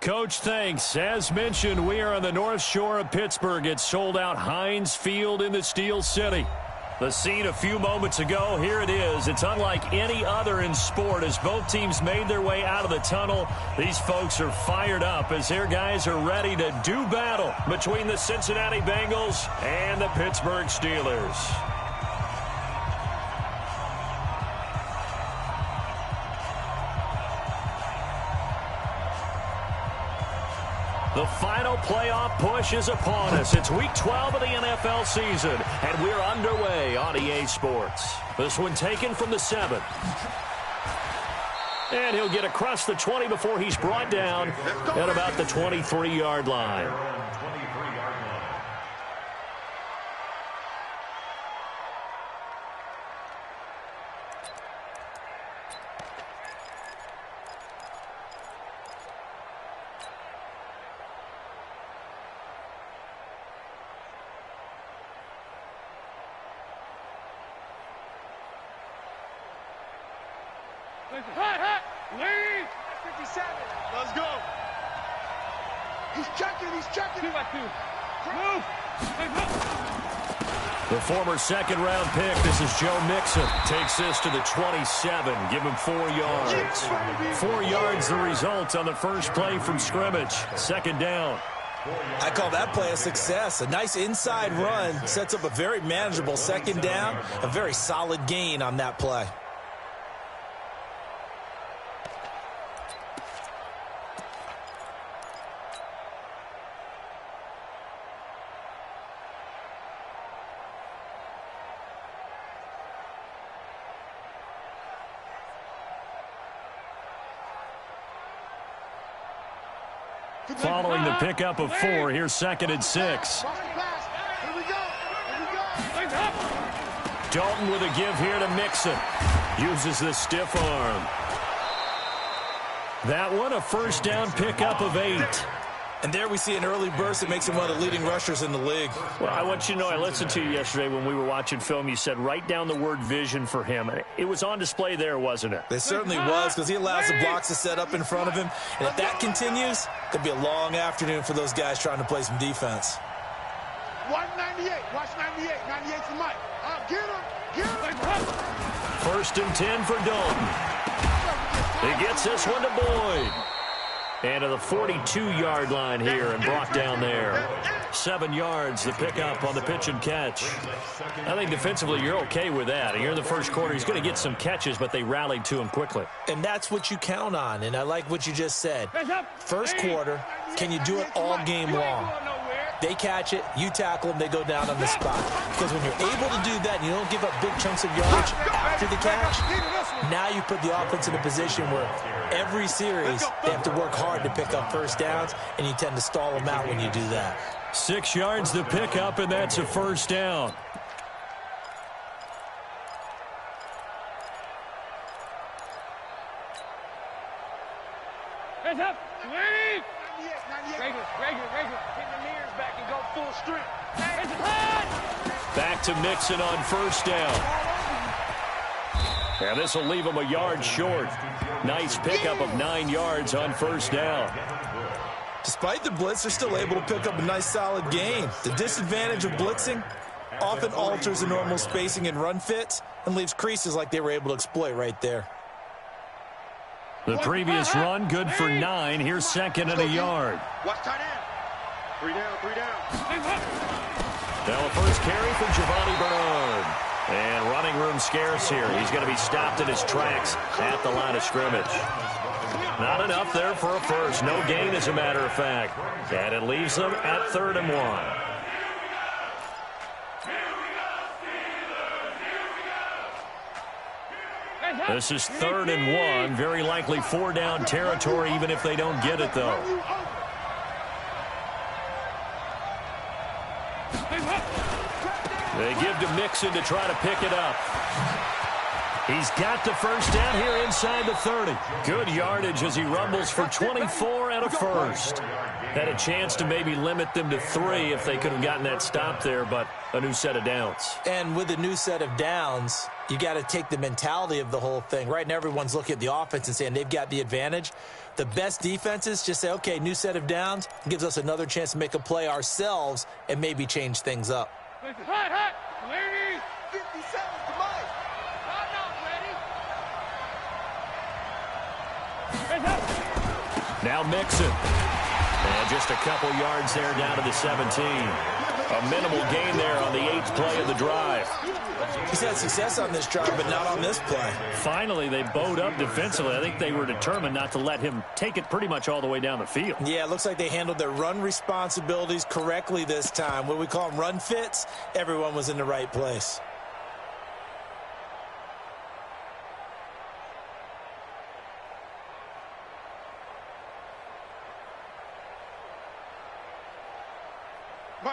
Coach, thanks. As mentioned, we are on the North Shore of Pittsburgh. It's sold out Heinz Field in the Steel City. The scene a few moments ago, here it is. It's unlike any other in sport. As both teams made their way out of the tunnel, these folks are fired up as their guys are ready to do battle between the Cincinnati Bengals and the Pittsburgh Steelers. The final playoff push is upon us. It's Week 12 of the NFL season, and we're underway on EA Sports. This one taken from the 7. And he'll get across the 20 before he's brought down at about the 23-yard line. Lead! 57. Let's go. He's checking. 2 by 2. Move. The former second-round pick, this is Joe Mixon, takes this to the 27. Give him 4 yards. 4 yards the result on the first play from scrimmage. Second down. I call that play a success. A nice inside run sets up a very manageable second down. A very solid gain on that play. Following the pickup of 4, here's 2nd and 6. Dalton with a give here to Mixon. Uses the stiff arm. That one, a first down pickup of 8. And there we see an early burst that makes him one of the leading rushers in the league. Well, I want you to know, I listened to you yesterday when we were watching film. You said write down the word vision for him. It was on display there, wasn't it? It certainly was, because he allows the blocks to set up in front of him. And if that continues, it could be a long afternoon for those guys trying to play some defense. 198. Watch 98. 98 for Mike. Get him. 1st and 10 for Dalton. He gets this one to Boyd. And to the 42-yard line here and brought down there. 7 yards, the pickup on the pitch and catch. I think defensively you're okay with that. Here in the first quarter, he's going to get some catches, but they rallied to him quickly. And that's what you count on, and I like what you just said. First quarter, can you do it all game long? They catch it, you tackle them, they go down on the spot. Because when you're able to do that and you don't give up big chunks of yardage after the catch, now you put the offense in a position where every series they have to work hard to pick up first downs, and you tend to stall them out when you do that. 6 yards the pickup, and that's a first down. Hands up. Lead. Regular. Get the mirrors back and go full strength. Back to Mixon on first down. And this will leave him a yard short. Nice pickup of 9 yards on first down. Despite the blitz, they're still able to pick up a nice solid gain. The disadvantage of blitzing often alters the normal spacing and run fits and leaves creases like they were able to exploit right there. The previous run, good for 9. Here's 2nd and a yard. Watch tight end. 3 down. Now a first carry from Giovanni Bernard. And running room scarce here. He's going to be stopped in his tracks at the line of scrimmage. Not enough there for a first. No gain, as a matter of fact. And it leaves them at 3rd and 1. This is 3rd and 1. Very likely 4-down territory, even if they don't get it, though. They give to Mixon to try to pick it up. He's got the first down here inside the 30. Good yardage as he rumbles for 24 and a first. Had a chance to maybe limit them to 3 if they could have gotten that stop there, but a new set of downs. And with a new set of downs, you got to take the mentality of the whole thing. Right now, everyone's looking at the offense and saying they've got the advantage. The best defenses just say, okay, new set of downs gives us another chance to make a play ourselves and maybe change things up. Hot, ladies. 50 seconds to Mike. Now Mixon. And just a couple yards there down to the 17. A minimal gain there on the 8th play of the drive. He's had success on this drive, but not on this play. Finally, they bowed up defensively. I think they were determined not to let him take it pretty much all the way down the field. Yeah, it looks like they handled their run responsibilities correctly this time. What do we call them, run fits? Everyone was in the right place.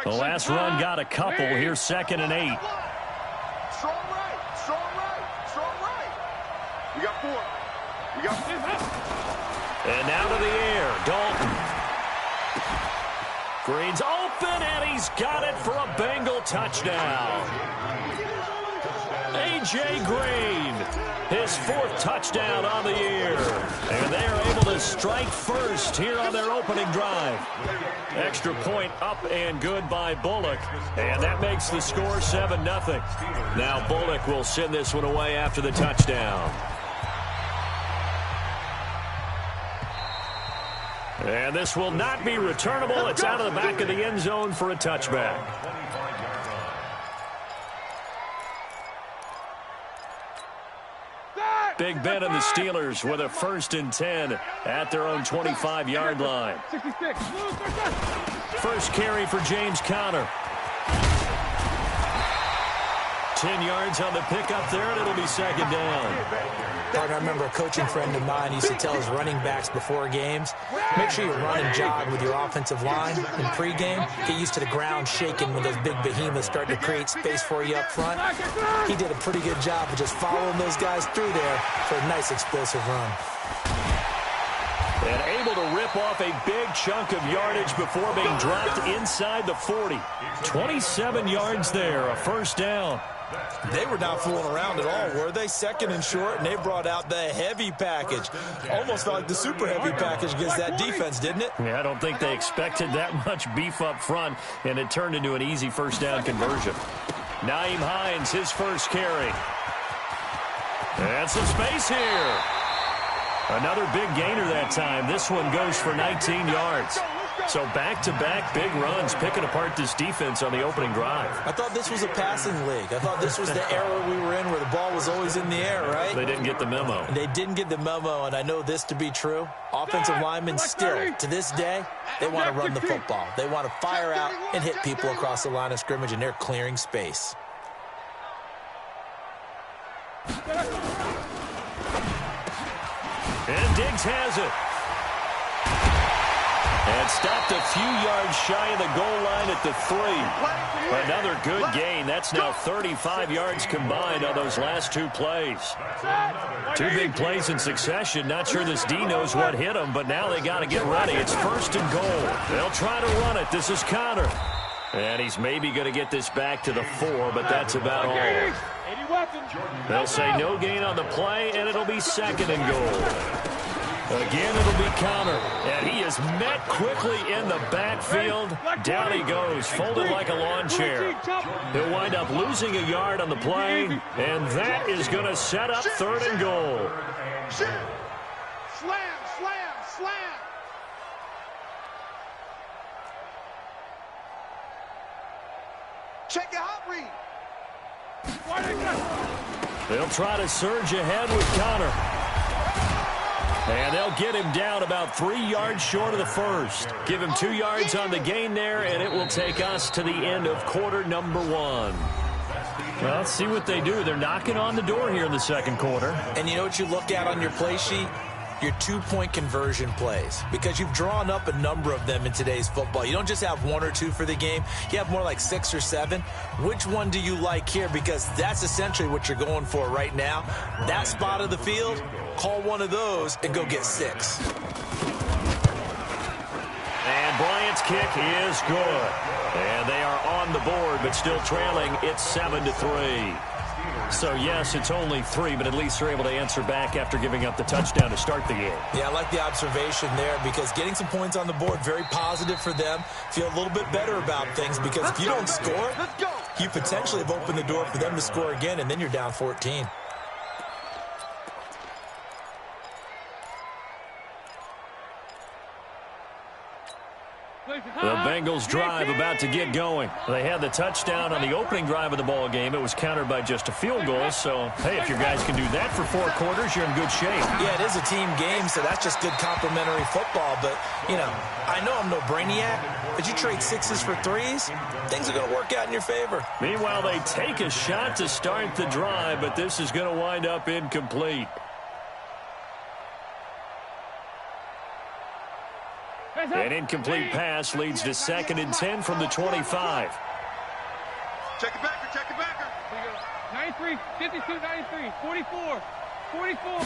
The last run got a couple. Here's 2nd and 8. Strong right, strong right, strong right. We got 4. We got 5. And now to the air, Dalton. Green's open, and he's got it for a Bengal touchdown. A.J. Green, his 4th touchdown on the year. And they are able to strike first here on their opening drive. Extra point up and good by Bullock. And that makes the score 7-0. Now Bullock will send this one away after the touchdown. And this will not be returnable. It's out of the back of the end zone for a touchback. Big Ben and the Steelers with a 1st and 10 at their own 25-yard line. First carry for James Conner. 10 yards on the pickup there, and it'll be 2nd down. I remember a coaching friend of mine used to tell his running backs before games, make sure you run and jog with your offensive line in pregame. Get used to the ground shaking when those big behemoths start to create space for you up front. He did a pretty good job of just following those guys through there for a nice explosive run. And able to rip off a big chunk of yardage before being dropped inside the 40. 27 yards there, a 1st down. They were not fooling around at all, were they? 2nd and short, and they brought out the heavy package. Almost felt like the super heavy package against that defense, didn't it? Yeah, I don't think they expected that much beef up front, and it turned into an easy 1st down conversion. Nyheim Hines, his 1st carry. And some space here. Another big gainer that time. This one goes for 19 yards. So back-to-back big runs, picking apart this defense on the opening drive. I thought this was a passing league. I thought this was the era we were in where the ball was always in the air, right? They didn't get the memo. They didn't get the memo, and I know this to be true. Offensive linemen still, to this day, they want to run the football. They want to fire out and hit people across the line of scrimmage, and they're clearing space. And Diggs has it. And stopped a few yards shy of the goal line at the 3. Another good gain. That's now 35 yards combined on those last 2 plays. 2 big plays in succession. Not sure this D knows what hit him, but now they got to get ready. It's 1st and goal. They'll try to run it. This is Conner. And he's maybe going to get this back to the 4, but that's about all. They'll say no gain on the play, and it'll be 2nd and goal. Again, it'll be Conner, and he is met quickly in the backfield. Down he goes, folded like a lawn chair. He'll wind up losing a yard on the play, and that is going to set up 3rd and goal. Slam, slam, slam. Check your hot read. They'll try to surge ahead with Conner. And they'll get him down about 3 yards short of the 1st. Give him 2 yards on the gain there, and it will take us to the end of quarter number 1. Well, let's see what they do. They're knocking on the door here in the 2nd quarter. And you know what you look at on your play sheet? Your 2-point conversion plays, because you've drawn up a number of them in today's football. You don't just have 1 or 2 for the game. You have more like 6 or 7. Which one do you like here? Because that's essentially what you're going for right now. That spot of the field, call one of those and go get 6. And kick is good. And they are on the board, but still trailing. It's 7-3. So, yes, it's only 3, but at least they're able to answer back after giving up the touchdown to start the game. Yeah, I like the observation there because getting some points on the board, very positive for them. Feel a little bit better about things because if you don't score, you potentially have opened the door for them to score again, and then you're down 14. The Bengals drive about to get going. They had the touchdown on the opening drive of the ball game. It was countered by just a field goal. So, hey, if your guys can do that for 4 quarters, you're in good shape. Yeah, it is a team game, so that's just good complementary football. But, you know, I know I'm no brainiac, but you trade 6s for 3s, things are going to work out in your favor. Meanwhile, they take a shot to start the drive, but this is going to wind up incomplete. An incomplete pass leads to 2nd and 10 from the 25. Check it backer, check it backer. 93, 52, 93, 44, 44.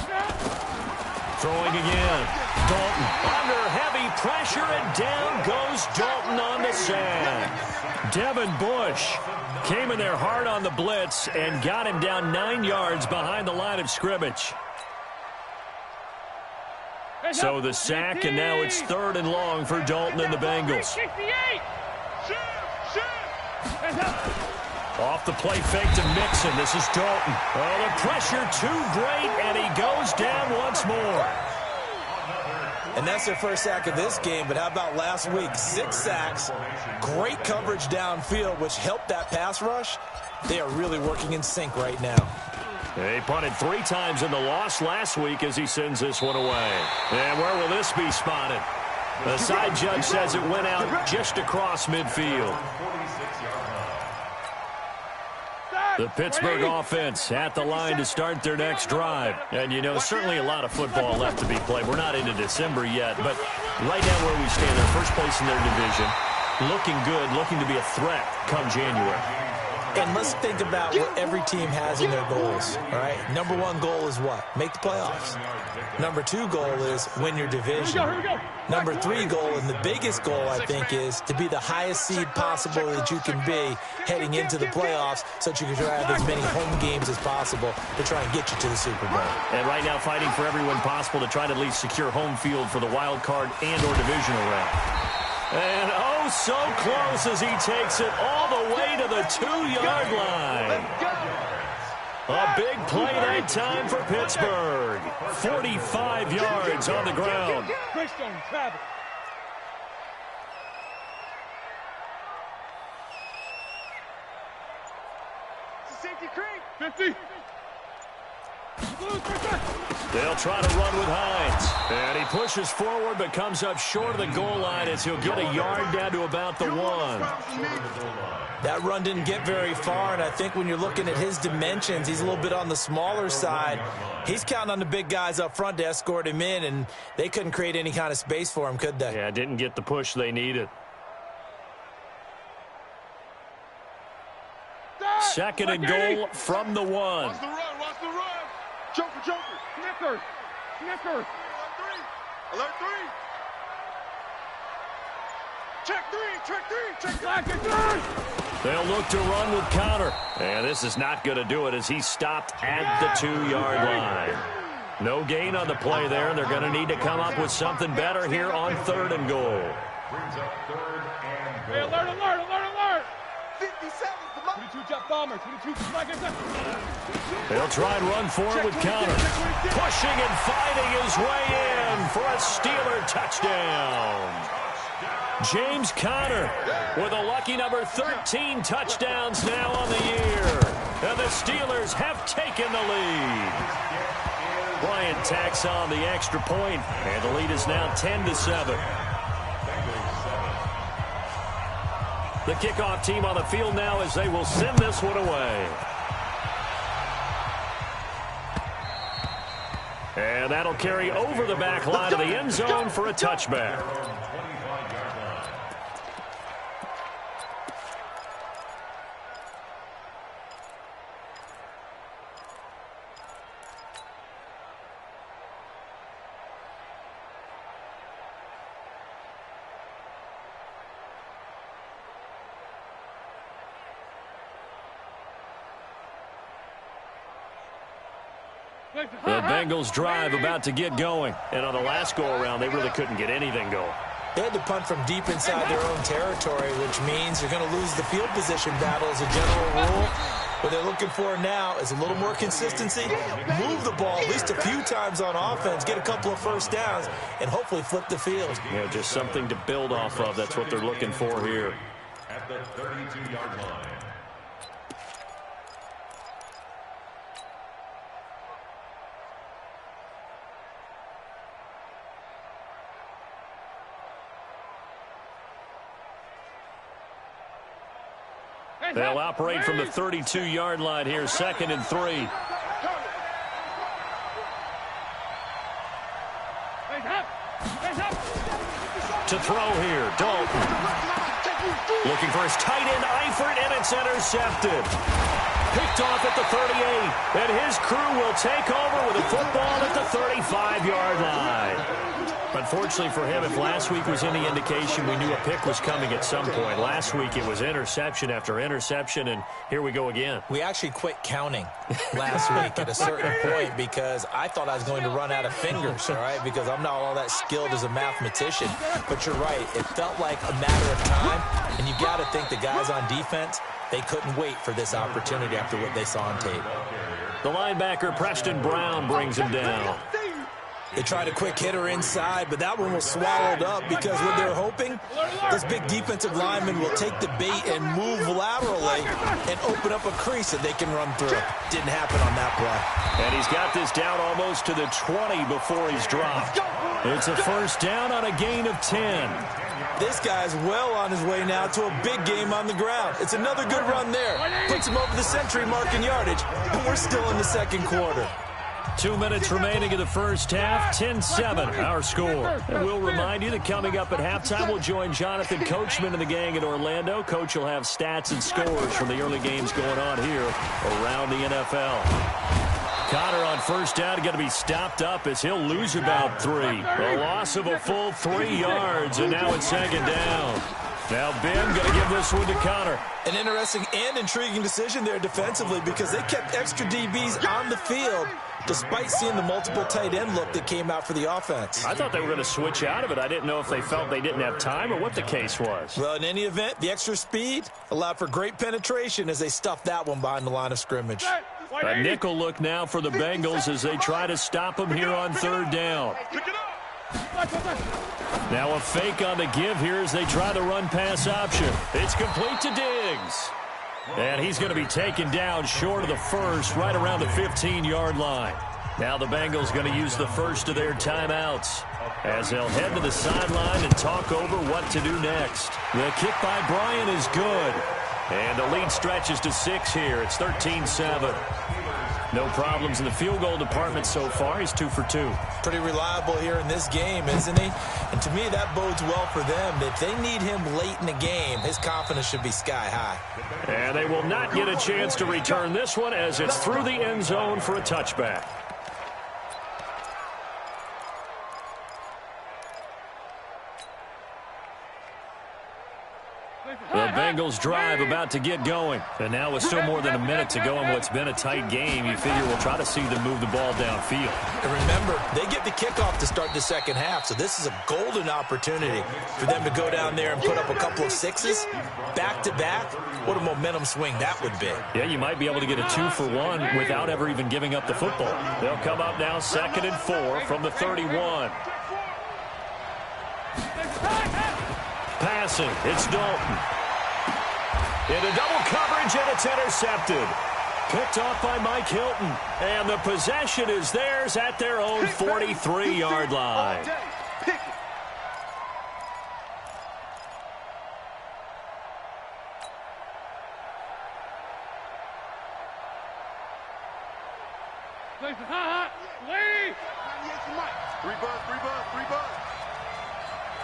Throwing again. Dalton under heavy pressure, and down goes Dalton on the sack. Devin Bush came in there hard on the blitz and got him down 9 yards behind the line of scrimmage. So the sack, and now it's 3rd and long for Dalton and the Bengals. 68. Off the play fake to Mixon. This is Dalton. Oh, the pressure too great, and he goes down once more. And that's their first sack of this game, but how about last week? 6 sacks, great coverage downfield, which helped that pass rush. They are really working in sync right now. They punted 3 times in the loss last week as he sends this one away. And where will this be spotted? The side judge says it went out just across midfield. The Pittsburgh offense at the line to start their next drive. And, you know, certainly a lot of football left to be played. We're not into December yet, but right now where we stand, they're first place in their division. Looking good, looking to be a threat come January. And let's think about what every team has in their goals, all right? Number 1 goal is what? Make the playoffs. Number 2 goal is win your division. Number 3 goal, and the biggest goal, I think, is to be the highest seed possible that you can be heading into the playoffs so that you can try to have as many home games as possible to try and get you to the Super Bowl. And right now fighting for everyone possible to try to at least secure home field for the wild card and or divisional round. And oh, so close as he takes it all the way to the 2-yard line. A big play that time for Pittsburgh. 45 yards on the ground. Safety creep. 50. They'll try to run with Hines. And he pushes forward but comes up short of the goal line as he'll get a yard down to about the 1. That run didn't get very far, and I think when you're looking at his dimensions, he's a little bit on the smaller side. He's counting on the big guys up front to escort him in, and they couldn't create any kind of space for him, could they? Yeah, didn't get the push they needed. 2nd and goal from the 1. Watch the run, watch the run. Joker, Joker. Snickers. Snickers. Alert 3. Check 3, check 3, check 3. Back and 3. They'll look to run with counter. And this is not going to do it as he stopped at the 2-yard line. No gain on the play there. They're going to need to come up with something better here on 3rd and goal. Hey, alert, alert, alert, alert. 57. 22 jet bombers. 22 They'll try and run forward with counter. Pushing and fighting his way in for a Steeler touchdown. James Conner with a lucky number 13 touchdowns now on the year. And the Steelers have taken the lead. Bryant tacks on the extra point, and the lead is now 10-7. The kickoff team on the field now as they will send this one away. And that'll carry over the back line of the end zone for a touchback. The Bengals drive about to get going. And on the last go-around, they really couldn't get anything going. They had to punt from deep inside their own territory, which means you're going to lose the field position battle as a general rule. What they're looking for now is a little more consistency, move the ball at least a few times on offense, get a couple of first downs, and hopefully flip the field. Yeah, just something to build off of. That's what they're looking for here. At the 32-yard line. They'll operate from the 32-yard line here, 2nd and 3. To throw here, Dalton. Looking for his tight end, Eifert, and it's intercepted. Picked off at the 38, and his crew will take over with a football at the 35-yard line. Unfortunately for him, if last week was any indication, we knew a pick was coming at some point. Last week it was interception after interception, and here we go again. We actually quit counting last week at a certain point because I thought I was going to run out of fingers, all right, because I'm not all that skilled as a mathematician. But you're right. It felt like a matter of time, and you got to think the guys on defense, they couldn't wait for this opportunity after what they saw on tape. The linebacker, Preston Brown, brings him down. They tried a quick hitter inside, but that one was swallowed up because what they're hoping, this big defensive lineman will take the bait and move laterally and open up a crease that they can run through. Didn't happen on that play. And he's got this down almost to the 20 before he's dropped. It's a first down on a gain of 10. This guy's well on his way now to a big game on the ground. It's another good run there. Puts him over the century mark in yardage, and we're still in the second quarter. 2 minutes remaining in the first half, 10-7, our score. And we'll remind you that coming up at halftime, we'll join Jonathan Coachman and the gang in Orlando. Coach will have stats and scores from the early games going on here around the NFL. Connor on first down going to be stopped up as he'll lose about 3. A loss of a full 3 yards, and now it's 2nd down. Now Ben going to give this one to Connor. An interesting and intriguing decision there defensively because they kept extra DBs on the field despite seeing the multiple tight end look that came out for the offense. I thought they were going to switch out of it. I didn't know if they felt they didn't have time or what the case was. Well, in any event, the extra speed allowed for great penetration as they stuffed that one behind the line of scrimmage. A nickel look now for the Bengals as they try to stop him here on 3rd down. Now a fake on the give here as they try the run-pass option. It's complete to Diggs. And he's going to be taken down short of the first, right around the 15-yard line. Now the Bengals going to use the first of their timeouts as they'll head to the sideline and talk over what to do next. The kick by Bryant is good. And the lead stretches to 6 here. It's 13-7. No problems in the field goal department so far. He's 2 for 2. Pretty reliable here in this game, isn't he? And to me, that bodes well for them. If they need him late in the game, his confidence should be sky high. And they will not get a chance to return this one as it's through the end zone for a touchback. The Bengals drive about to get going. And now with still more than a minute to go in what's been a tight game, you figure we'll try to see them move the ball downfield. And remember, they get the kickoff to start the second half, so this is a golden opportunity for them to go down there and put up a couple of 6s back-to-back. What a momentum swing that would be. Yeah, you might be able to get a 2-for-1 without ever even giving up the football. They'll come up now 2nd and 4 from the 31. Passing, it's Dalton. Into double coverage, and it's intercepted. Picked off by Mike Hilton. And the possession is theirs at their own 43-yard line. Three buzz.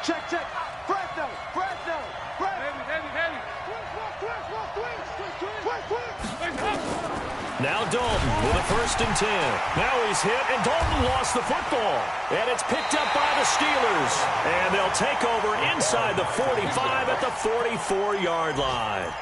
Check. Fresno. Now Dalton with a 1st and 10. Now he's hit, and Dalton lost the football. And it's picked up by the Steelers. And they'll take over inside the 45 at the 44-yard line.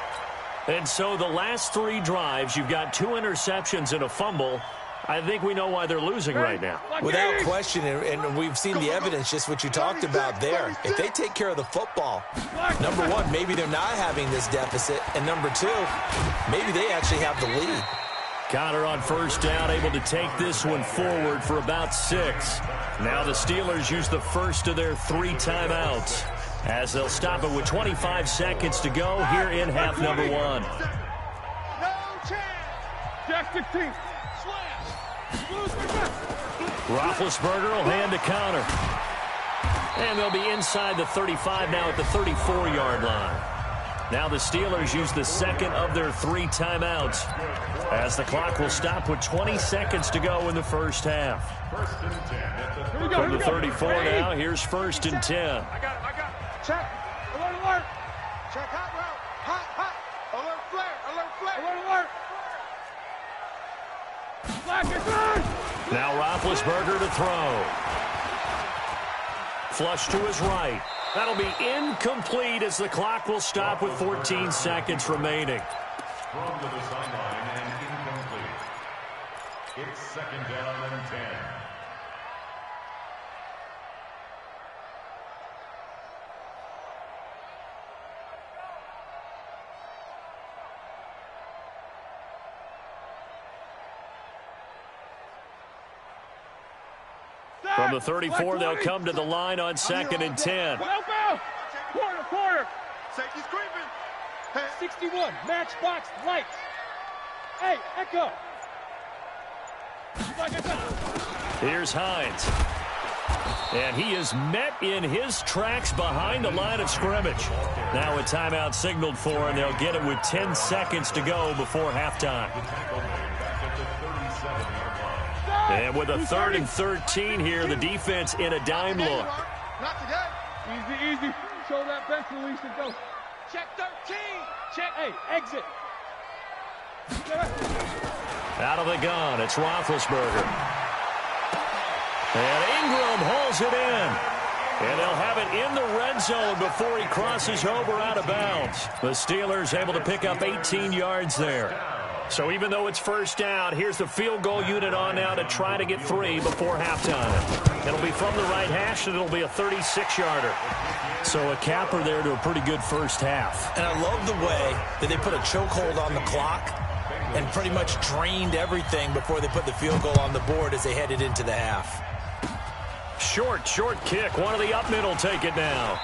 And so the last 3 drives, you've got 2 interceptions and a fumble. I think we know why they're losing right now. Without question, and we've seen the evidence, just what you talked about there. If they take care of the football, number one, maybe they're not having this deficit, and number two, maybe they actually have the lead. Connor on first down, able to take this one forward for about 6. Now the Steelers use the first of their 3 timeouts as they'll stop it with 25 seconds to go here in half number 1. No chance. Jack 16. Roethlisberger will hand to Connor. And they'll be inside the 35 now at the 34-yard line. Now the Steelers use the second of their 3 timeouts as the clock will stop with 20 seconds to go in the first half. From the 34 now, here's 1st and 10. I got it. Check. Alert, alert. Check hot route. Hot. Alert flare. Alert. Flag is on. Now Roethlisberger to throw. Flush to his right. That'll be incomplete as the clock will stop with 14 seconds remaining. Thrown to the sideline and incomplete. It's 2nd down and 10. From the 34, they'll come to the line on 2nd and 10. Quarter. Safety's creeping. 61. Matchbox lights. Hey, Echo. Here's Hines. And he is met in his tracks behind the line of scrimmage. Now a timeout signaled for, and they'll get it with 10 seconds to go before halftime. And with a 3rd and 13 here, the defense in a dime look. Not today. Easy. Show that bench release and go. Check 13. Check. Hey, exit. Out of the gun, it's Roethlisberger. And Ingram hauls it in. And they'll have it in the red zone before he crosses over out of bounds. The Steelers able to pick up 18 yards there. So even though it's first down, here's the field goal unit on now to try to get 3 before halftime. It'll be from the right hash, and it'll be a 36-yarder. So a capper there to a pretty good first half. And I love the way that they put a chokehold on the clock and pretty much drained everything before they put the field goal on the board as they headed into the half. Short kick. One of the up middle take it now.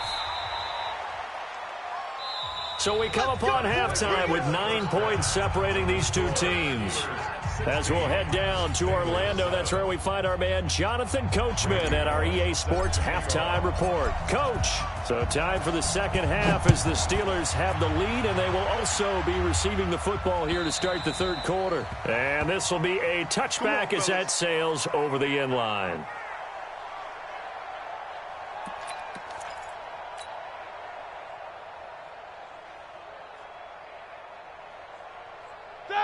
So we come upon halftime with 9 points separating these two teams. As we'll head down to Orlando, that's where we find our man Jonathan Coachman at our EA Sports Halftime Report. Coach, so time for the second half as the Steelers have the lead, and they will also be receiving the football here to start the 3rd quarter. And this will be a touchback as that sails over the end line.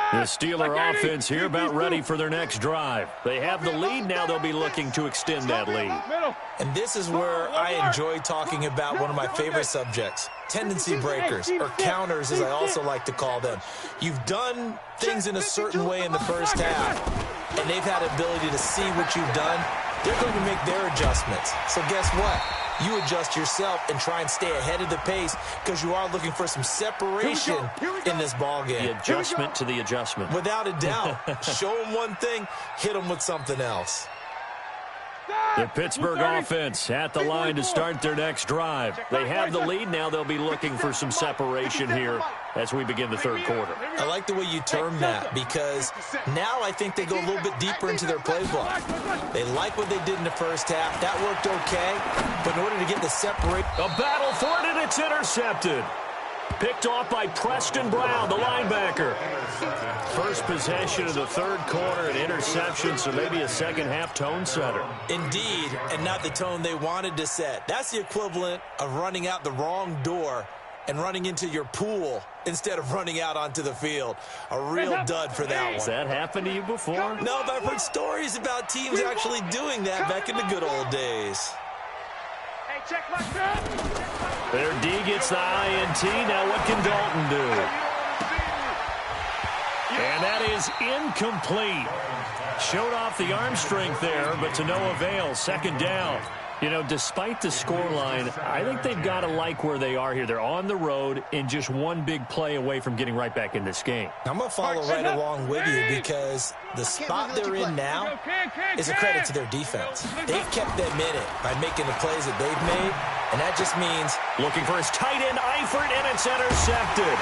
The Steeler offense here about ready for their next drive. They have the lead. Now they'll be looking to extend that lead. And this is where I enjoy talking about one of my favorite subjects, tendency breakers, or counters as I also like to call them. You've done things in a certain way in the first half, and they've had the ability to see what you've done. They're going to make their adjustments. So guess what? You adjust yourself and try and stay ahead of the pace because you are looking for some separation in this ball game. The adjustment to the adjustment. Without a doubt. Show them one thing, hit them with something else. The Pittsburgh offense at the line to start their next drive. They have the lead. Now they'll be looking for some separation here as we begin the 3rd quarter. I like the way you term that because now I think they go a little bit deeper into their playbook. They like what they did in the first half. That worked okay, but in order to get the separate... A battle for it, and it's intercepted. Picked off by Preston Brown, the linebacker. First possession of the 3rd quarter, an interception, so maybe a second-half tone setter. Indeed, and not the tone they wanted to set. That's the equivalent of running out the wrong door and running into your pool instead of running out onto the field. A real dud for that one. Has that happened to you before? No, but I've heard stories about teams actually doing that back in the good old days. Hey, check my shot. Their D gets the INT. Now what can Dalton do? And that is incomplete. Showed off the arm strength there, but to no avail. Second down. You know, despite the scoreline, I think they've got to like where they are here. They're on the road and just one big play away from getting right back in this game. I'm going to follow right along with you because the spot they're in now is a credit to their defense. They've kept them in it by making the plays that they've made, and that just means looking for his tight end, Eifert, and it's intercepted.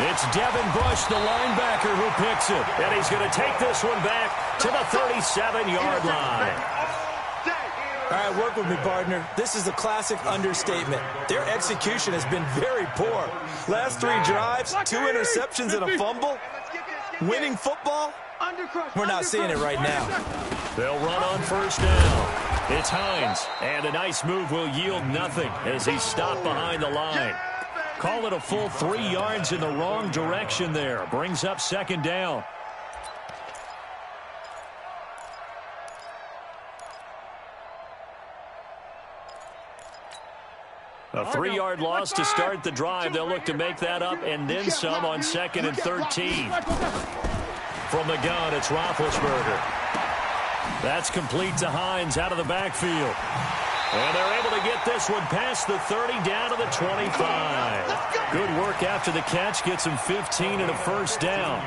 It's Devin Bush, the linebacker, who picks it. And he's going to take this one back to the 37-yard line. All right, work with me, partner. This is a classic understatement. Their execution has been very poor. Last 3 drives, 2 interceptions and a fumble. Winning football? We're not seeing it right now. They'll run on first down. It's Hines, and a nice move will yield nothing as he's stopped behind the line. Call it a full 3 yards in the wrong direction there. Brings up second down. A 3-yard loss to start the drive. They'll look to make that up and then some on 2nd and 13. From the gun, it's Roethlisberger. That's complete to Hines out of the backfield. And they're able to get this one past the 30 down to the 25. Good work after the catch. Gets him 15 and a first down.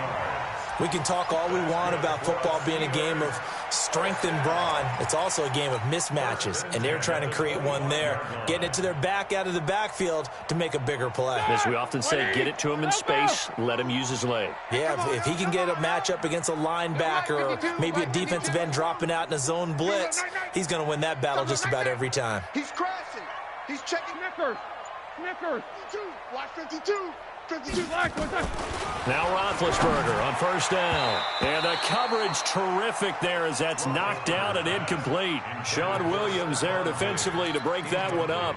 We can talk all we want about football being a game of strength and brawn. It's also a game of mismatches, and they're trying to create one there, getting it to their back out of the backfield to make a bigger play. As we often say, get it to him in space, let him use his leg. Yeah, if he can get a matchup against a linebacker or maybe a defensive end dropping out in a zone blitz, he's going to win that battle just about every time. He's crashing. He's checking. Snickers. Watch 52. Now Roethlisberger on first down. And the coverage terrific there as that's knocked out and incomplete. Sean Williams there defensively to break that one up.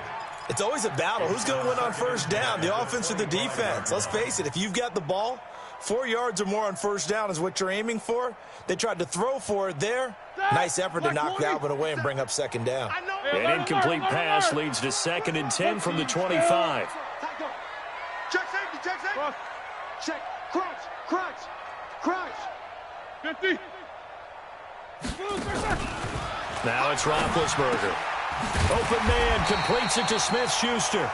It's always a battle. Who's going to win on first down, the offense or the defense? Let's face it, if you've got the ball, 4 yards or more on first down is what you're aiming for. They tried to throw for it there. Nice effort to knock that one away and bring up second down. An incomplete pass leads to 2nd and 10 from the 25. Check safety, check safety. Check, crunch. 50. Now it's Roethlisberger. Open man completes it to Smith-Schuster.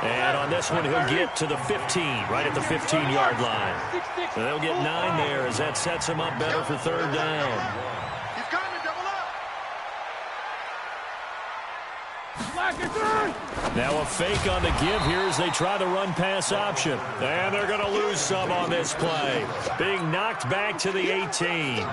And on this one, he'll get to the 15, right at the 15-yard line. So they'll get 9 there as that sets him up better for third down. He's coming, double up. Now a fake on the give here as they try to run pass option. And they're going to lose some on this play. Being knocked back to the 18.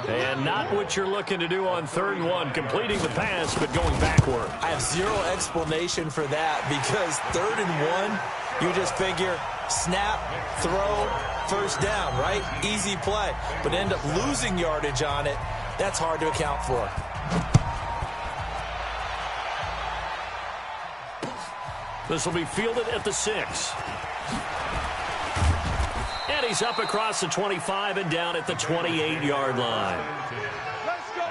And not what you're looking to do on 3rd and 1, completing the pass, but going backward. I have zero explanation for that because 3rd and 1, you just figure snap, throw, first down, right? Easy play. But end up losing yardage on it. That's hard to account for. This will be fielded at the 6. And he's up across the 25 and down at the 28-yard line. Let's go,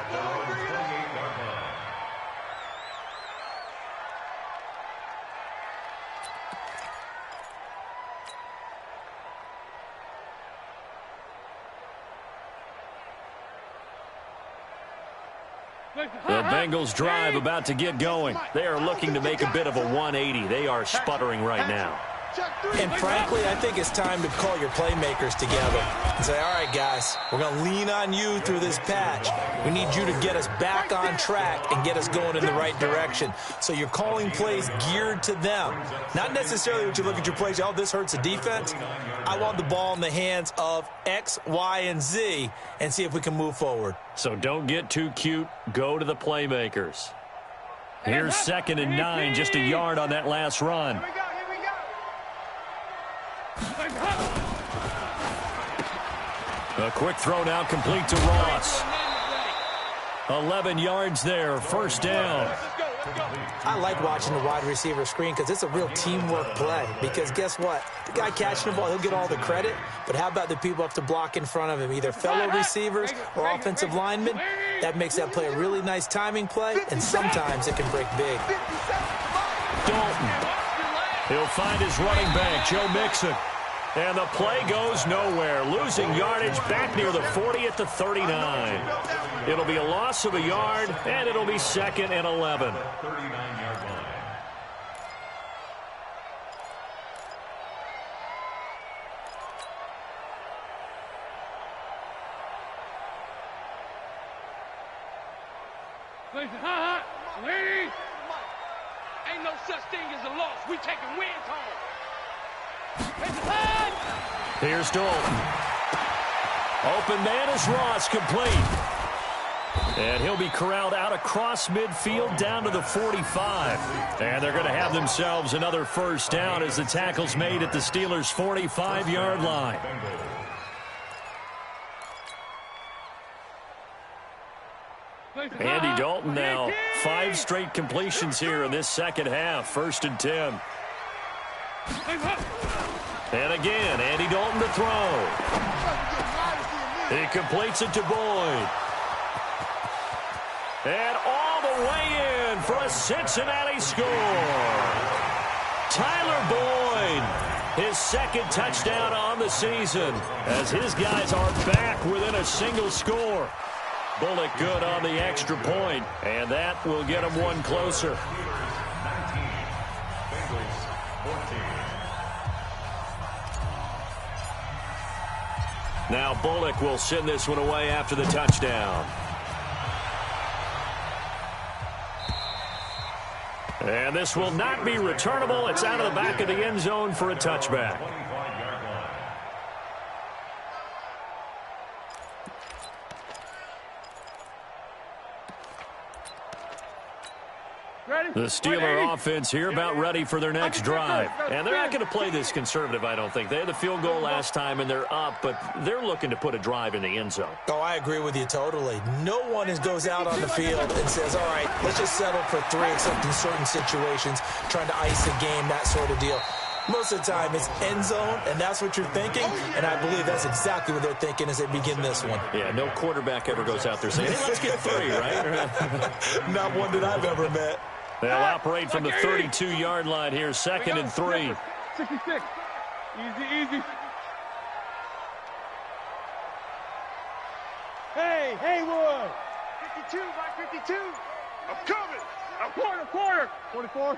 The Bengals drive about to get going. They are looking to make a bit of a 180. They are sputtering right now. And frankly, I think it's time to call your playmakers together and say, all right, guys, we're going to lean on you through this patch. We need you to get us back on track and get us going in the right direction. So you're calling plays geared to them. Not necessarily when you look at your plays, oh, this hurts the defense. I want the ball in the hands of X, Y, and Z and see if we can move forward. So don't get too cute. Go to the playmakers. Here's 2nd and 9, just a yard on that last run. A quick throw now complete to Ross. 11 yards there, first down. I like watching the wide receiver screen because it's a real teamwork play. Because guess what? The guy catching the ball, he'll get all the credit. But how about the people have to block in front of him, either fellow receivers or offensive linemen? That makes that play a really nice timing play, and sometimes it can break big. Dalton. He'll find his running back, Joe Mixon. And the play goes nowhere. Losing yardage back near the 40 at the 39. It'll be a loss of a yard, and it'll be 2nd and 11. 39-yard line. Ladies, ain't no such thing as a loss. We taking wins home. Here's Dalton. Open man is Ross, complete. And he'll be corralled out across midfield down to the 45. And they're going to have themselves another first down as the tackle's made at the Steelers' 45-yard line. Andy Dalton now 5 straight completions here in this second half. 1st and 10. And again, Andy Dalton to throw. He completes it to Boyd. And all the way in for a Cincinnati score. Tyler Boyd, his 2nd touchdown on the season, as his guys are back within a single score. Bullock good on the extra point, and that will get him one closer. 19, Bengals 14. Now Bullock will send this one away after the touchdown. And this will not be returnable. It's out of the back of the end zone for a touchback. 25-yard line. The Steeler offense here about ready for their next drive. And they're not going to play this conservative, I don't think. They had the field goal last time, and they're up, but they're looking to put a drive in the end zone. Oh, I agree with you totally. No one goes out on the field and says, all right, let's just settle for 3, except in certain situations, trying to ice a game, that sort of deal. Most of the time, it's end zone, and that's what you're thinking, and I believe that's exactly what they're thinking as they begin this one. Yeah, no quarterback ever goes out there saying, hey, let's get 3, right? Not one that I've ever met. They'll operate from the 32-yard line here, 2nd and 3. 66. Easy. Hey, Haywood. 52, by 52. I'm coming. A quarter. 44.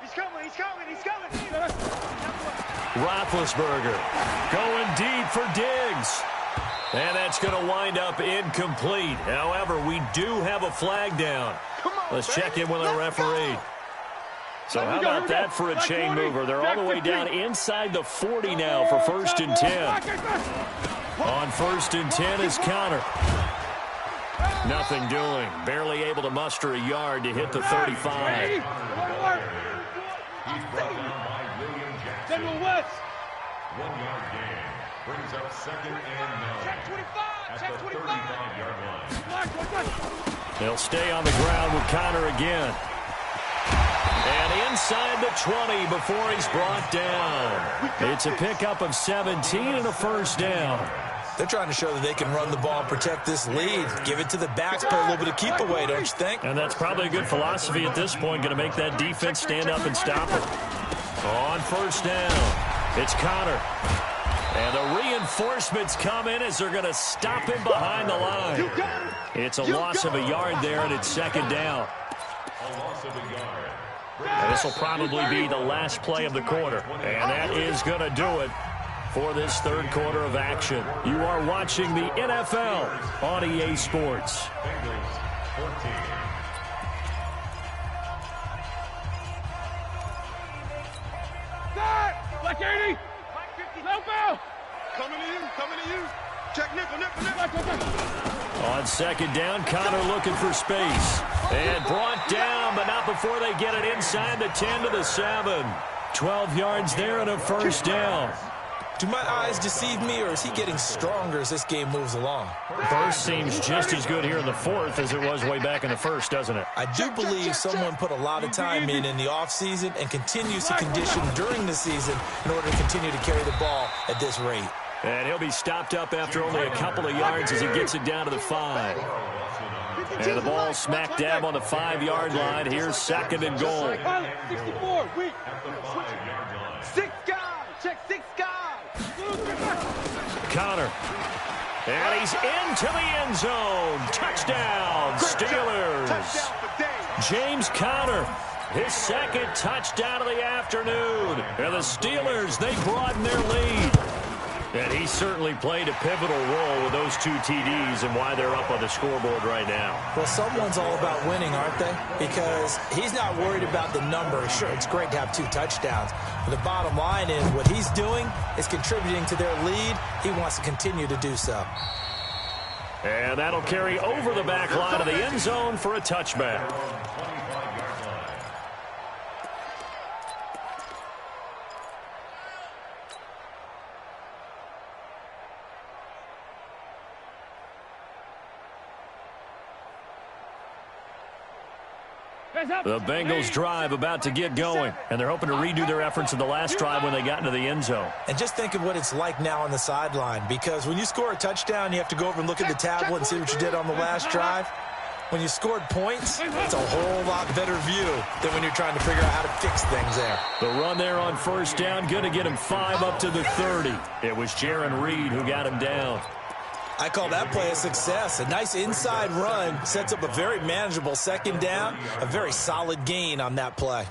He's coming. Roethlisberger going deep for Diggs. And that's going to wind up incomplete. However, we do have a flag down. Let's check in with our referee. So how about that for a chain mover? They're all the way down inside the 40 now for 1st and 10. On 1st and 10 is Connor. Nothing doing. Barely able to muster a yard to hit the 35. He's brought down by William Jackson. 1-yard gain. Brings up 2nd and 9. At the 35-yard line. They'll stay on the ground with Connor again. And inside the 20 before he's brought down. It's a pickup of 17 and a first down. They're trying to show that they can run the ball and protect this lead. Give it to the backs, play a little bit of keep away, don't you think? And that's probably a good philosophy at this point, going to make that defense stand up and stop it. On 1st down, it's Connor. And the reinforcements come in as they're going to stop him behind the line. It's a loss of a yard there, and it's 2nd down. A loss of a yard. And this will probably be the last play of the quarter. And that is going to do it for this 3rd quarter of action. You are watching the NFL on EA Sports. Bengals 14. Black 80. No foul. Coming to you. Check nickel. On 2nd down, Connor looking for space. And brought down, but not before they get it inside the 10 to the 7. 12 yards there and a first down. Do my eyes deceive me, or is he getting stronger as this game moves along? First seems just as good here in the 4th as it was way back in the 1st, doesn't it? I do believe someone put a lot of time in the offseason and continues to condition during the season in order to continue to carry the ball at this rate. And he'll be stopped up after only a couple of yards as he gets it down to the 5. And the ball smack dab on the 5-yard line. Here's 2nd and goal. 64, weak. At the 5-yard line. 6 guys. Check 6 guys. Connor. And he's into the end zone. Touchdown, Steelers. James Conner, his second touchdown of the afternoon. And the Steelers, they broaden their lead. And he certainly played a pivotal role with those 2 TDs and why they're up on the scoreboard right now. Well, someone's all about winning, aren't they? Because he's not worried about the number. Sure, it's great to have 2 touchdowns. But the bottom line is what he's doing is contributing to their lead. He wants to continue to do so. And that'll carry over the back line of the end zone for a touchback. The Bengals drive about to get going, and they're hoping to redo their efforts in the last drive when they got into the end zone. And just think of what it's like now on the sideline, because when you score a touchdown, you have to go over and look at the tablet and see what you did on the last drive. When you scored points, it's a whole lot better view than when you're trying to figure out how to fix things there. The run there on first down, going to get him 5 up to the 30. It was Jaron Reed who got him down. I call that play a success. A nice inside run sets up a very manageable second down, a very solid gain on that play.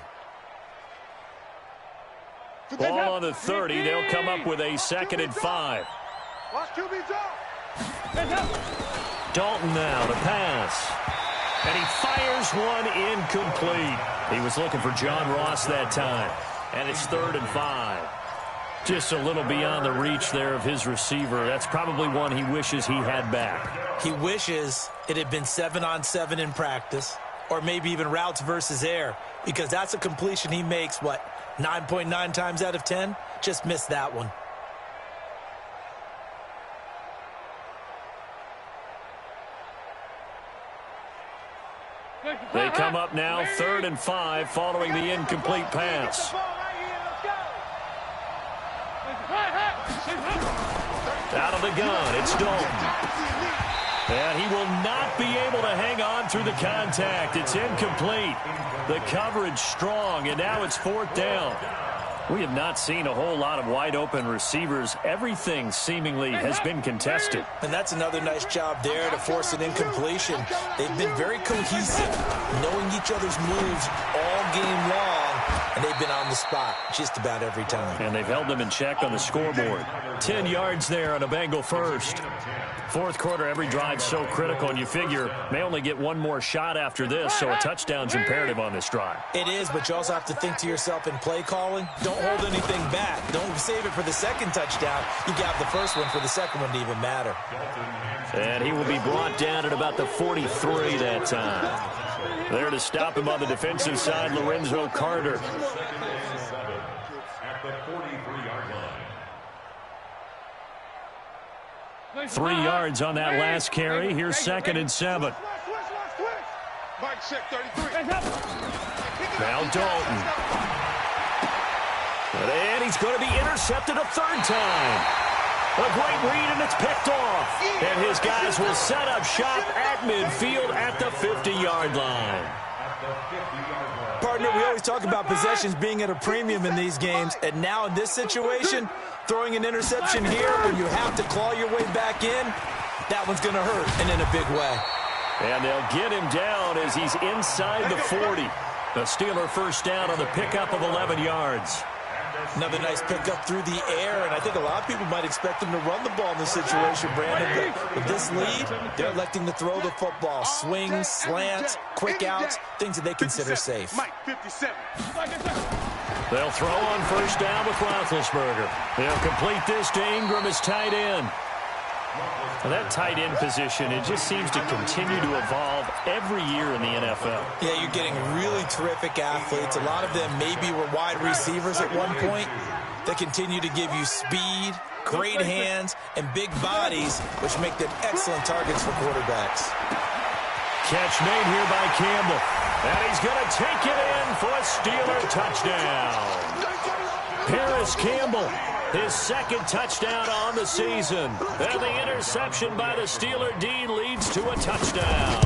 Ball on the 30. They'll come up with a 2nd and 5. Dalton now to pass. And he fires one incomplete. He was looking for John Ross that time. And it's 3rd and 5. Just a little beyond the reach there of his receiver. That's probably one he wishes he had back. He wishes it had been 7-on-7 in practice, or maybe even routes versus air, because that's a completion he makes, 9.9 times out of 10? Just missed that one. They come up now 3rd and 5 following the incomplete pass. Out of the gun, it's Dalton. And he will not be able to hang on through the contact. It's incomplete. The coverage strong, and now it's 4th down. We have not seen a whole lot of wide-open receivers. Everything seemingly has been contested. And that's another nice job there to force an incompletion. They've been very cohesive, knowing each other's moves all game long, and they've been on the spot just about every time. And they've held them in check on the scoreboard. 10 yards there on a Bengal first. 4th quarter, every drive so critical, and you figure may only get one more shot after this, so a touchdown's imperative on this drive. It is, but you also have to think to yourself in play calling, don't hold anything back. Don't save it for the second touchdown. You got the first one for the second one to even matter. And he will be brought down at about the 43 that time. There to stop him on the defensive side, Lorenzo Carter. At the 43-yard line. 3 yards on that last carry. Here's 2nd and 7. Mike check 33. Now Dalton. And he's going to be intercepted a 3rd time. A great read, and it's picked off. And his guys will set up shop at midfield at the 50-yard line. Partner, we always talk about possessions being at a premium in these games, and now in this situation, throwing an interception here when you have to claw your way back in, that one's going to hurt, and in a big way. And they'll get him down as he's inside the 40. The Steeler first down on the pickup of 11 yards. Another nice pickup through the air, and I think a lot of people might expect them to run the ball in this situation, Brandon. But with this lead, they're electing to throw the football. Swings, slants, quick outs, things that they consider safe. Mike 57. They'll throw on first down with Roethlisberger. They'll complete this to Ingram as tight end. And that tight end position, it just seems to continue to evolve every year in the NFL. Yeah, you're getting really terrific athletes. A lot of them maybe were wide receivers at one point. They continue to give you speed, great hands, and big bodies, which make them excellent targets for quarterbacks. Catch made here by Campbell. And he's going to take it in for a Steeler touchdown. Paris Campbell, his 2nd touchdown on the season. And the interception by the Steeler D leads to a touchdown.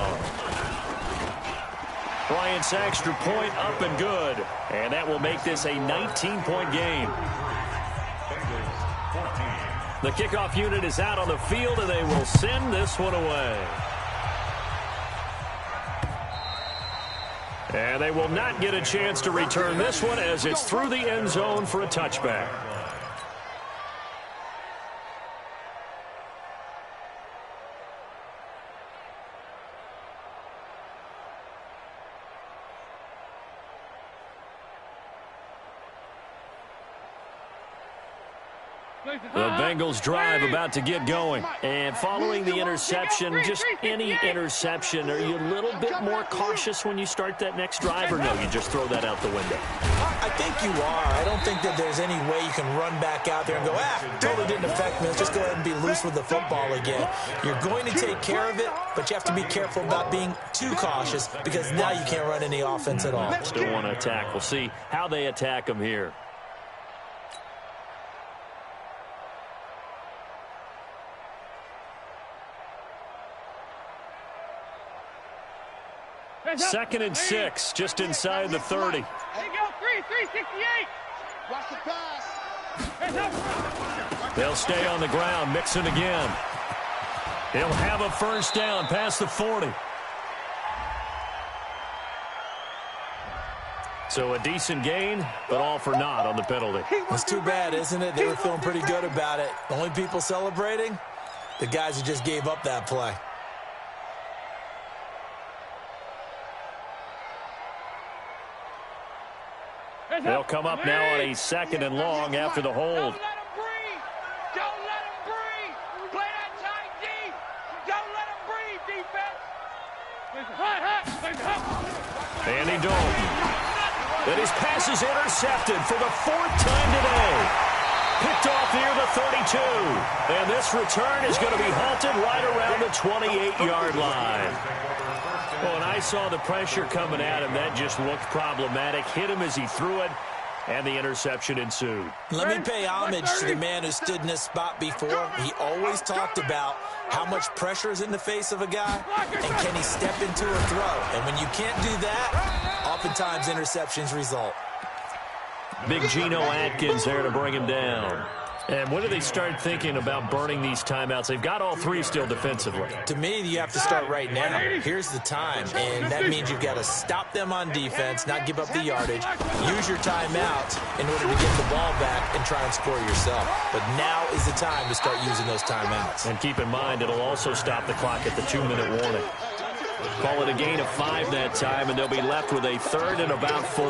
Bryant's extra point up and good. And that will make this a 19-point game. Bengals 14. The kickoff unit is out on the field, and they will send this one away. And they will not get a chance to return this one as it's through the end zone for a touchback. The Bengals drive about to get going. And following the interception, just any interception, are you a little bit more cautious when you start that next drive, or no, you just throw that out the window? I think you are. I don't think that there's any way you can run back out there and go, totally didn't affect me. Let's just go ahead and be loose with the football again. You're going to take care of it, but you have to be careful about being too cautious because now you can't run any offense at all. Still want to attack. We'll see how they attack them here. Second and 6, just inside the 30. There you go, 368. Watch the pass. They'll stay on the ground, mixing again. He'll have a first down past the 40. So a decent gain, but all for naught on the penalty. It's too bad, isn't it? They were feeling pretty good about it. The only people celebrating, the guys who just gave up that play. They'll come up now on a second and long after the hold. Don't let him breathe. Don't let him breathe. Play that tight D. Don't let him breathe, defense. Andy Dalton. And his pass is intercepted for the 4th time today. Picked off near the 32. And this return is going to be halted right around the 28-yard line. Well, and I saw the pressure coming at him. That just looked problematic. Hit him as he threw it, and the interception ensued. Let me pay homage to the man who stood in this spot before. He always talked about how much pressure is in the face of a guy, and can he step into a throw. And when you can't do that, oftentimes interceptions result. Big Geno Atkins there to bring him down. And when do they start thinking about burning these timeouts? They've got all 3 still defensively. To me, you have to start right now. Here's the time, and that means you've got to stop them on defense, not give up the yardage, use your timeout in order to get the ball back and try and score yourself. But now is the time to start using those timeouts. And keep in mind, it'll also stop the clock at the 2-minute warning. Call it a gain of 5 that time, and they'll be left with a 3rd and about 4.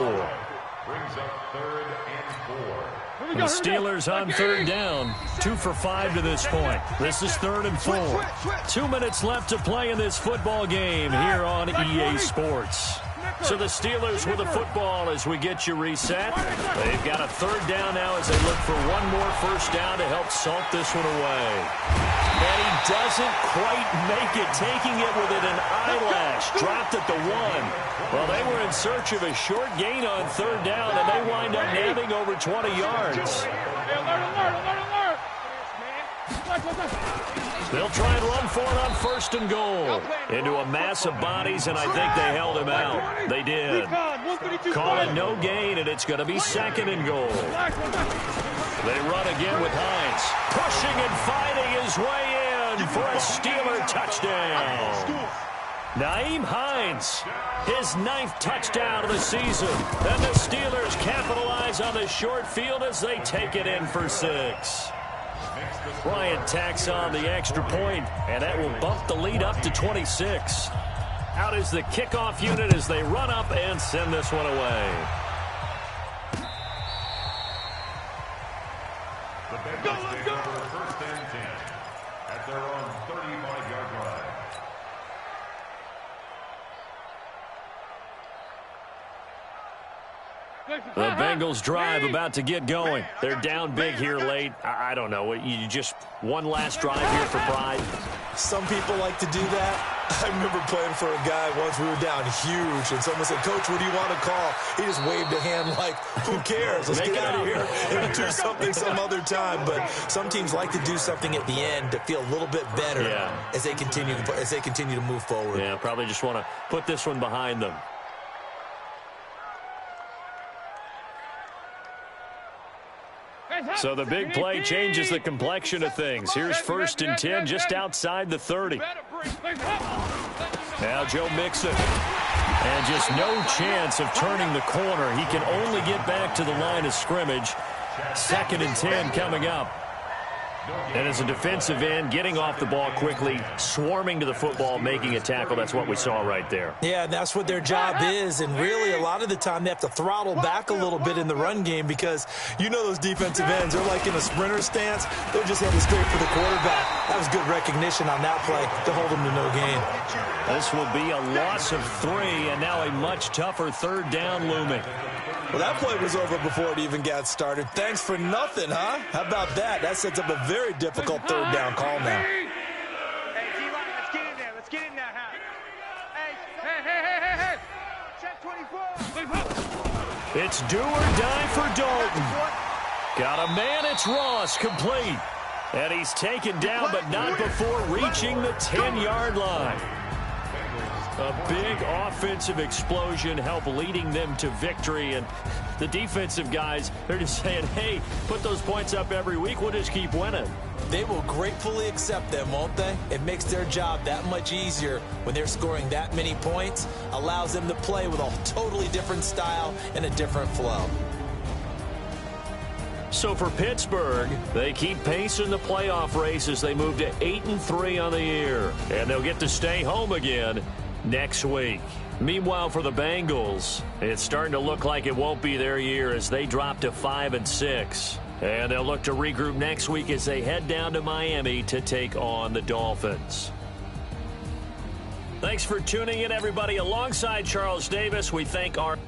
Brings up 3rd and 4. The Steelers on 3rd down, 2 for 5 to this point. This is 3rd and 4. 2 minutes left to play in this football game here on EA Sports. So the Steelers with the football as we get you reset. They've got a 3rd down now as they look for one more first down to help salt this one away. And he doesn't quite make it, taking it within an eyelash. Dropped at the 1. Well, they were in search of a short gain on 3rd down, and they wind up nabbing over 20 yards. They'll try and run for it on 1st and goal. Into a mass of bodies, and I think they held him out. They did. Call it no gain, and it's going to be 2nd and goal. They run again with Hines. Pushing and fighting his way in for a Steeler touchdown. Nyheim Hines, his 9th touchdown of the season. And the Steelers capitalize on the short field as they take it in for 6. Bryant tacks on the extra point, and that will bump the lead up to 26. Out is the kickoff unit as they run up and send this one away. The Bengals take over 1st and 10 at their own 35-yard line. The Bengals drive about to get going. They're down big here late. I don't know. You just one last drive here for pride. Some people like to do that. I remember playing for a guy once. We were down huge, and someone said, "Coach, what do you want to call?" He just waved a hand like, "Who cares? Let's get out of here and do something some other time." But some teams like to do something at the end to feel a little bit better as they continue to move forward. Yeah, probably just want to put this one behind them. So the big play changes the complexion of things. Here's 1st and 10 just outside the 30. Now Joe Mixon. And just no chance of turning the corner. He can only get back to the line of scrimmage. 2nd and 10 coming up. And as a defensive end, getting off the ball quickly, swarming to the football, making a tackle. That's what we saw right there. Yeah, that's what their job is. And really, a lot of the time, they have to throttle back a little bit in the run game because you know those defensive ends, they're like in a sprinter stance. They're just heading straight for the quarterback. That was good recognition on that play to hold them to no gain. This will be a loss of 3, and now a much tougher 3rd down looming. Well, that play was over before it even got started. Thanks for nothing, huh? How about that? That sets up a very difficult 3rd down call now. Hey, D-line, let's get in there. Let's get in there, hey. Check 24. It's do or die for Dalton. Got a man, it's Ross, complete. And he's taken down, but not before reaching the 10-yard line. A big offensive explosion helped leading them to victory. And the defensive guys, they're just saying, hey, put those points up every week. We'll just keep winning. They will gratefully accept them, won't they? It makes their job that much easier when they're scoring that many points. Allows them to play with a totally different style and a different flow. So for Pittsburgh, they keep pace in the playoff race as they move to 8-3 on the year. And they'll get to stay home again next week. Meanwhile, for the Bengals, it's starting to look like it won't be their year as they drop to 5-6. And they'll look to regroup next week as they head down to Miami to take on the Dolphins. Thanks for tuning in, everybody. Alongside Charles Davis, we thank our